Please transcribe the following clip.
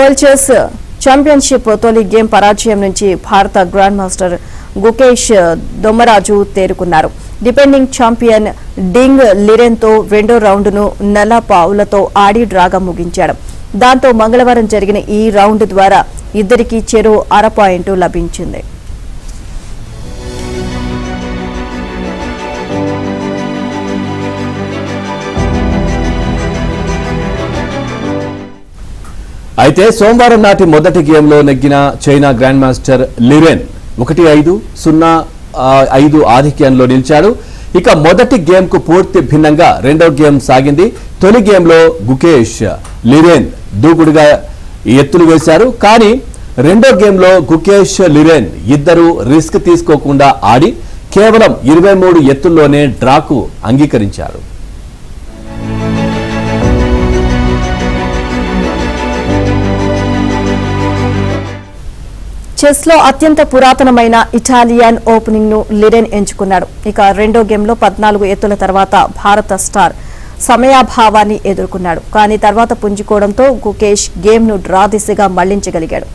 World chess championship తొలి game పరాజయం నుంచి భారత గ్రాండ్ మాస్టర్ గుకేష్ దొమ్మరాజు తేరుకున్నారు. డిపెండింగ్ ఛాంపియన్ డింగ్ లిరెన్తో రెండో రౌండ్ను నల్లపావులతో ఆడి డ్రాగా ముగించాడు. దాంతో మంగళవారం జరిగిన ఈ రౌండ్ ద్వారా ఇద్దరికీ చెరో అర పాయింట్ లభించింది. అయితే సోమవారం నాటి మొదటి గేమ్లో నెగ్గిన చైనా గ్రాండ్ మాస్టర్ లిరెన్ 1-5-0-5 ఆధిక్యంలో నిలిచాడు. ఇక మొదటి గేమ్కు పూర్తి భిన్నంగా రెండో గేమ్ సాగింది. తొలి గేమ్లో గుకేష్ లిరెన్ దూకుడుగా ఎత్తులు వేశారు. కానీ రెండో గేమ్లో గుకేష్ లిరెన్ ఇద్దరు రిస్క్ తీసుకోకుండా ఆడి కేవలం 23 ఎత్తుల్లోనే డ్రాకు అంగీకరించారు. చెస్ లో అత్యంత పురాతనమైన ఇటాలియన్ ఓపెనింగ్ ను లిరెన్ ఎంచుకున్నాడు. ఇక రెండో గేమ్లో 14 ఎత్తుల తర్వాత భారత స్టార్ సమయాభావాన్ని ఎదుర్కొన్నాడు. కానీ తర్వాత పుంజుకోవడంతో గుకేష్ గేమ్ ను డ్రా దిశగా మళ్లించగలిగాడు.